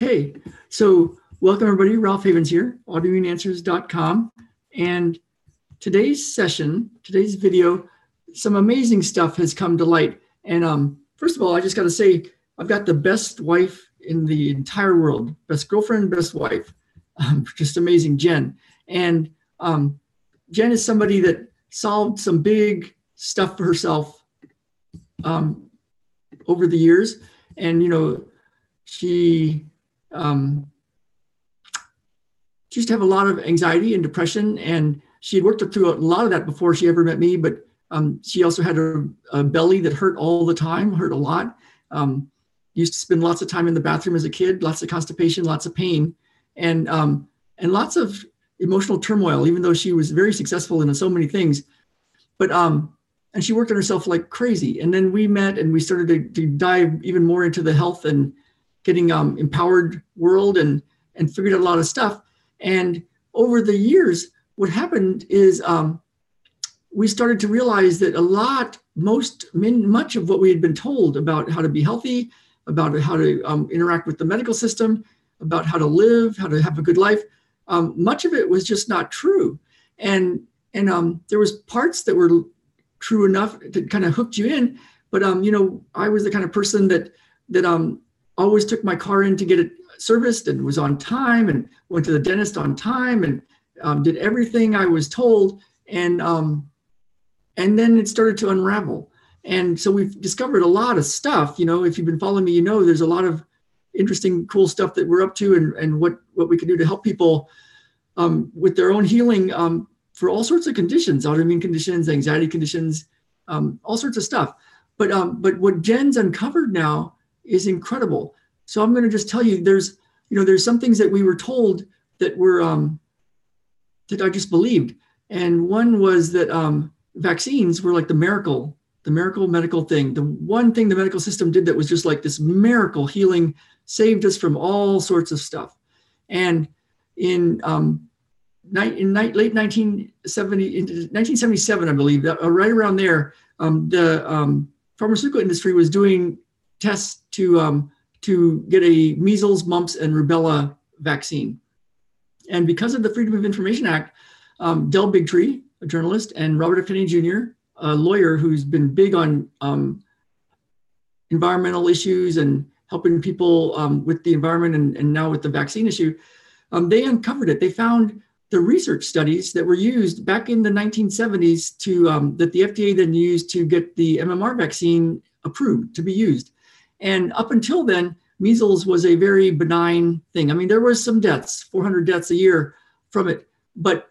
Okay, so welcome everybody. Ralph Havens here, autoimmuneanswers.com. And today's session, today's video, some amazing stuff has come to light. And first of all, I just got to say, I've got the best wife in the entire world, best girlfriend, best wife, just amazing, Jen. And Jen is somebody that solved some big stuff for herself over the years. And, you know, she used to have a lot of anxiety and depression, and she had worked through a lot of that before she ever met me, but she also had a belly that hurt all the time, hurt a lot. Used to spend lots of time in the bathroom as a kid, lots of constipation, lots of pain, and lots of emotional turmoil, even though she was very successful in so many things. But and she worked on herself like crazy. And then we met and we started to dive even more into the health and getting empowered world and figured out a lot of stuff. And over the years, what happened is we started to realize that much of what we had been told about how to be healthy, about how to interact with the medical system, about how to live, how to have a good life, much of it was just not true. And there was parts that were true enough that kind of hooked you in. But, you know, I was the kind of person that always took my car in to get it serviced and was on time and went to the dentist on time and did everything I was told. And then it started to unravel. And so we've discovered a lot of stuff. You know, if you've been following me, you know, there's a lot of interesting, cool stuff that we're up to and what we can do to help people with their own healing for all sorts of conditions, autoimmune conditions, anxiety conditions, all sorts of stuff. But what Jen's uncovered now is incredible. So I'm going to just tell you, there's some things that we were told that were that I just believed. And one was that vaccines were like the miracle medical thing. The one thing the medical system did that was just like this miracle healing, saved us from all sorts of stuff. And in late 1977, I believe, right around there, the pharmaceutical industry was doing tests to get a measles, mumps, and rubella vaccine. And because of the Freedom of Information Act, Del Bigtree, a journalist, and Robert F. Kennedy Jr., a lawyer who's been big on environmental issues and helping people with the environment and now with the vaccine issue, they uncovered it. They found the research studies that were used back in the 1970s that the FDA then used to get the MMR vaccine approved to be used. And up until then, measles was a very benign thing. I mean, there was some deaths, 400 deaths a year from it. But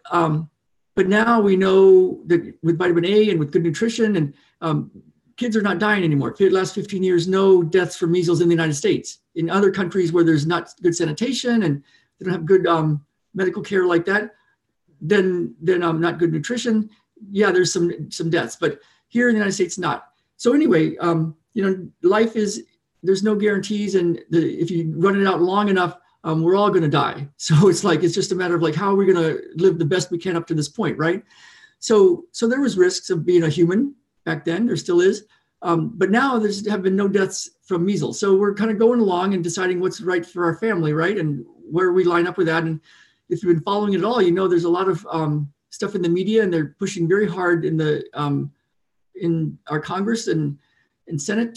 now we know that with vitamin A and with good nutrition, and kids are not dying anymore. For the last 15 years, no deaths from measles in the United States. In other countries where there's not good sanitation and they don't have good medical care like that, then not good nutrition. Yeah, there's some deaths, but here in the United States, not. So anyway, you know, life there's no guarantees, and if you run it out long enough, we're all going to die. So it's just a matter of like, how are we going to live the best we can up to this point, right? So there was risks of being a human back then. There still is, but now have been no deaths from measles. So we're kind of going along and deciding what's right for our family, right, and where we line up with that. And if you've been following it at all, you know there's a lot of stuff in the media, and they're pushing very hard in our Congress and Senate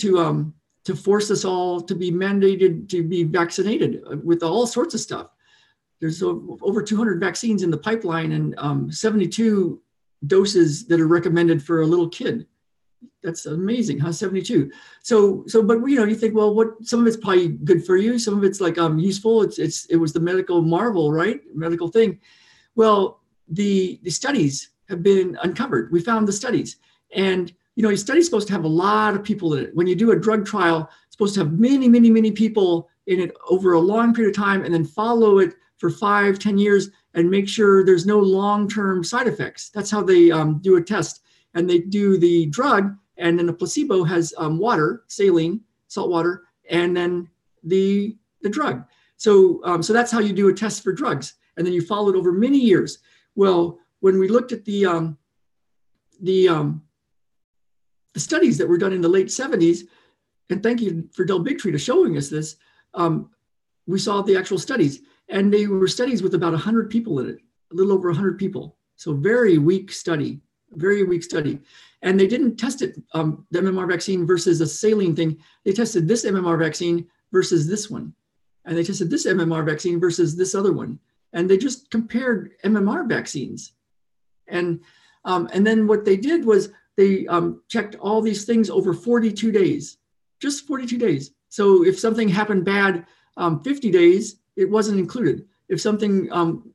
to force us all to be mandated to be vaccinated with all sorts of stuff. There's over 200 vaccines in the pipeline and 72 doses that are recommended for a little kid. That's amazing, huh? 72. So, but you know, you think, well, some of it's probably good for you. Some of it's like useful. It was the medical marvel, right? Medical thing. Well, the studies have been uncovered. We found the studies, and you know, your study's supposed to have a lot of people in it. When you do a drug trial, it's supposed to have many, many, many people in it over a long period of time, and then follow it for 5-10 years and make sure there's no long-term side effects. That's how they do a test. And they do the drug, and then the placebo has water, saline, salt water, and then the drug. So that's how you do a test for drugs. And then you follow it over many years. Well, when we looked at the studies that were done in the late 70s, and thank you for Del Bigtree to showing us this, we saw the actual studies, and they were studies with about 100 people in it, a little over 100 people. So very weak study, very weak study. And they didn't test it, the MMR vaccine versus a saline thing. They tested this MMR vaccine versus this one. And they tested this MMR vaccine versus this other one. And they just compared MMR vaccines. And then what they did was they checked all these things over 42 days, just 42 days. So if something happened bad 50 days, it wasn't included. If something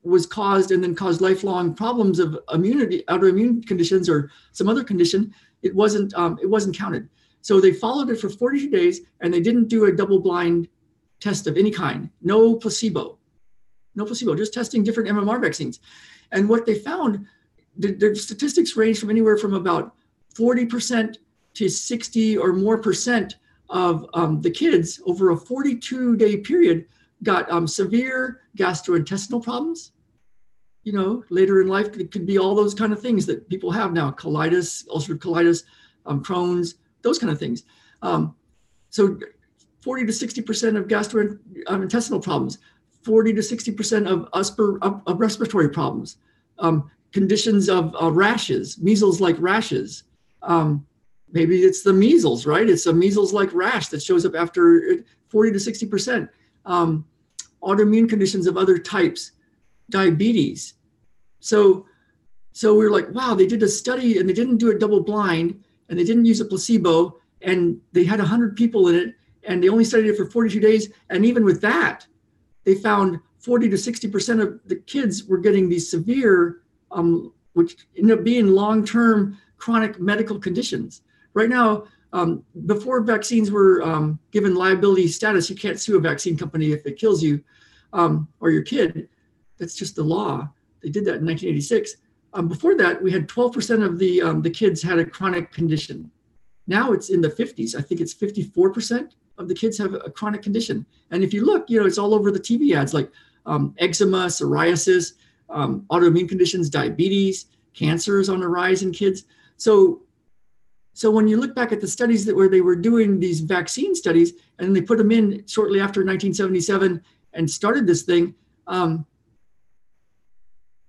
was caused and then caused lifelong problems of immunity, autoimmune conditions or some other condition, it wasn't counted. So they followed it for 42 days and they didn't do a double-blind test of any kind. No placebo, just testing different MMR vaccines. And what they found, the statistics range from anywhere from about 40% to 60 or more percent of the kids over a 42-day period got severe gastrointestinal problems. You know, later in life, it could be all those kind of things that people have now: colitis, ulcerative colitis, Crohn's, those kind of things. So 40 to 60% of gastrointestinal problems, 40 to 60% of respiratory problems, conditions of rashes, measles-like rashes. Maybe it's the measles, right? It's a measles-like rash that shows up after 40 to 60%. Autoimmune conditions of other types, diabetes. So we're like, wow, they did a study and they didn't do it double blind and they didn't use a placebo and they had 100 people in it and they only studied it for 42 days. And even with that, they found 40 to 60% of the kids were getting these severe, which ended up being long-term chronic medical conditions. Right now, before vaccines were given liability status, you can't sue a vaccine company if it kills you or your kid. That's just the law. They did that in 1986. Before that, we had 12% of the kids had a chronic condition. Now it's in the 50s. I think it's 54% of the kids have a chronic condition. And if you look, you know, it's all over the TV ads, like eczema, psoriasis, autoimmune conditions, diabetes, cancer is on the rise in kids. So when you look back at the studies where they were doing these vaccine studies, and they put them in shortly after 1977 and started this thing,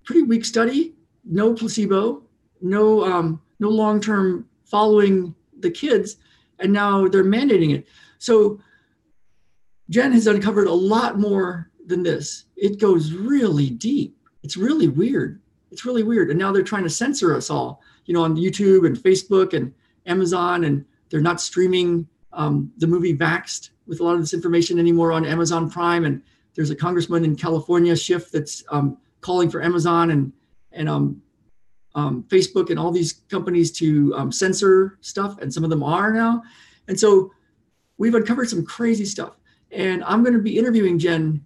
pretty weak study, no placebo, no long-term following the kids, and now they're mandating it. So Jen has uncovered a lot more than this. It goes really deep. It's really weird. And now they're trying to censor us all, you know, on YouTube and Facebook and Amazon, and they're not streaming the movie Vaxxed with a lot of this information anymore on Amazon Prime. And there's a congressman in California, Schiff, that's calling for Amazon and Facebook and all these companies to censor stuff, and some of them are now. And so we've uncovered some crazy stuff. And I'm going to be interviewing Jen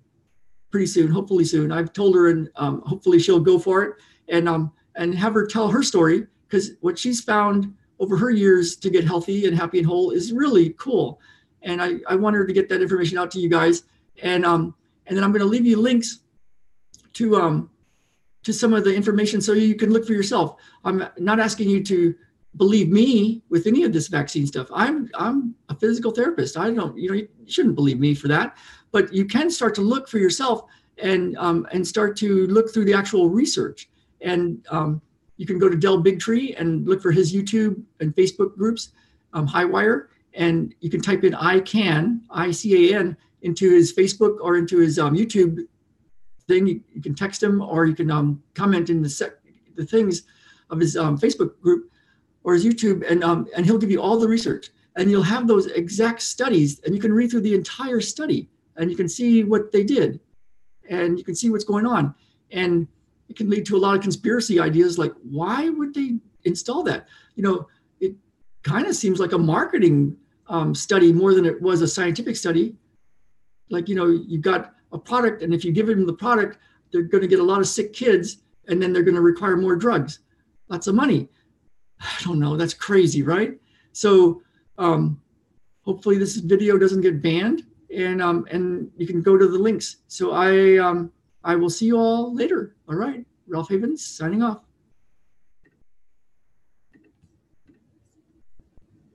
pretty soon, hopefully soon. I've told her, and hopefully she'll go for it and have her tell her story, because what she's found over her years to get healthy and happy and whole is really cool. And I want her to get that information out to you guys. And then I'm going to leave you links to some of the information so you can look for yourself. I'm not asking you to believe me with any of this vaccine stuff. I'm a physical therapist. You shouldn't believe me for that, but you can start to look for yourself and start to look through the actual research. And you can go to Del Bigtree and look for his YouTube and Facebook groups, Highwire, and you can type in ICAN, I-C-A-N, into his Facebook or into his YouTube thing. You can text him, or you can comment in the things of his Facebook group or his YouTube, and he'll give you all the research, and you'll have those exact studies, and you can read through the entire study, and you can see what they did, and you can see what's going on. And it can lead to a lot of conspiracy ideas, like, why would they install that? You know, it kind of seems like a marketing study more than it was a scientific study. Like, you know, you've got a product, and if you give them the product, they're going to get a lot of sick kids, and then they're going to require more drugs, lots of money. I don't know, that's crazy, right? So hopefully this video doesn't get banned, and you can go to the links. So I will see you all later. All right, Ralph Havens signing off.